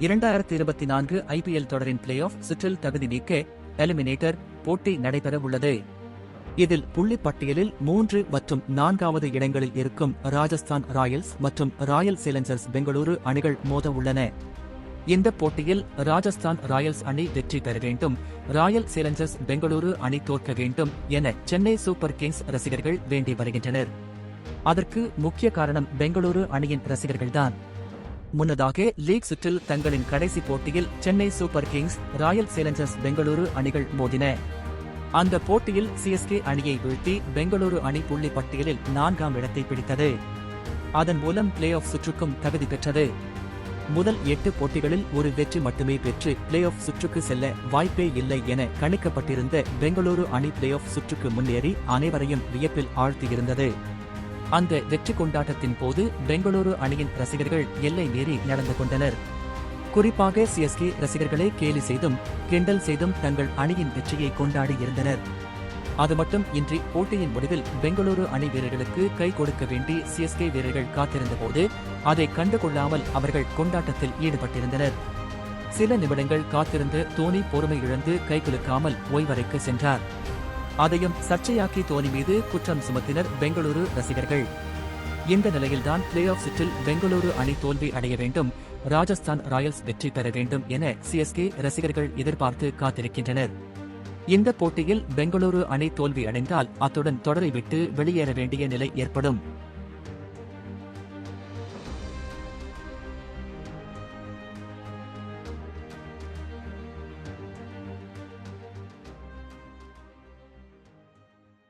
2024 IPL தொடரின் play off சுற்றில் தகுதி நீக்க எலிமினேட்டர் போட்டி நடைபெற உள்ளது. இதில் புள்ளி பட்டியலில் 3 மற்றும் 4வது இடங்களில் இருக்கும் ராஜஸ்தான் ராயல்ஸ் மற்றும் ராயல் சேலஞ்சர்ஸ் பெங்களூரு அணிகள் மோத உள்ளன. இந்த போட்டியில் ராஜஸ்தான் ராயல்ஸ் அணி வெற்றி பெற வேண்டும், ராயல் சேலஞ்சர்ஸ் பெங்களூரு அணி தோற்க வேண்டும் என சென்னை சூப்பர் கிங்ஸ் ரசிகர்கள் வேண்டி வருகின்றனர். அதற்கு முக்கிய காரணம் பெங்களூரு அணியின் ரசிகர்கள்தான். முன்னதாக லீக் சுற்றில் தங்களின் கடைசி போட்டியில் Chennai super Kings, Royal Challengers Bengaluru அணிகள் மோதின. அந்த போட்டியில் சிஎஸ்கே அணியை வீழ்த்தி பெங்களூரு அணி புள்ளி பட்டியலில் 4ஆம் இடத்தை பிடித்தது. அதன் மூலம் பிளே ஆஃப் சுற்றுக்கும் தகுதி பெற்றது. முதல் 8 போட்டிகளில் ஒரு வெற்றி மட்டுமே பெற்று பிளே ஆஃப் சுற்றுக்கு செல்ல வாய்ப்பே இல்லை என கணிக்கப்பட்டிருந்த பெங்களூரு அணி பிளே ஆஃப் சுற்றுக்கு முன்னேறி அனைவரையும் வியப்பில் ஆழ்த்தியிருந்தது. அந்த வெற்றி கொண்டாட்டத்தின் போது பெங்களூரு அணியின் ரசிகர்கள் எல்லை மீறி நடந்து கொண்டனர். குறிப்பாக சிஎஸ்கே ரசிகர்களை கேலி செய்தும் கிண்டல் செய்தும் தங்கள் அணியின் வெற்றியை கொண்டாடி இருந்தனர். அது மட்டும் இன்றி போட்டியின் முடிவில் பெங்களூரு அணி வீரர்களுக்கு கை கொடுக்க வேண்டி சிஎஸ்கே வீரர்கள் காத்திருந்தபோது அதை கண்டுகொள்ளாமல் அவர்கள் கொண்டாட்டத்தில் ஈடுபட்டிருந்தனர். சில நிமிடங்கள் காத்திருந்து தோனி பொறுமை இழந்து கைகுலுக்காமல் ஓய்வறைக்கு சென்றார். அதையும் சர்ச்சையாக்கி தோனி மீது குற்றம் சுமத்தினர் பெங்களூரு ரசிகர்கள். இந்த நிலையில்தான் பிளே ஆஃப் சுற்றில் பெங்களூரு அணி தோல்வி அடைய வேண்டும், ராஜஸ்தான் ராயல்ஸ் வெற்றி பெற வேண்டும் என சிஎஸ்கே ரசிகர்கள் எதிர்பார்த்து காத்திருக்கின்றனர். இந்த போட்டியில் பெங்களூரு அணி தோல்வி அடைந்தால் அத்துடன் தொடரை விட்டு வெளியேற வேண்டிய நிலை ஏற்படும்.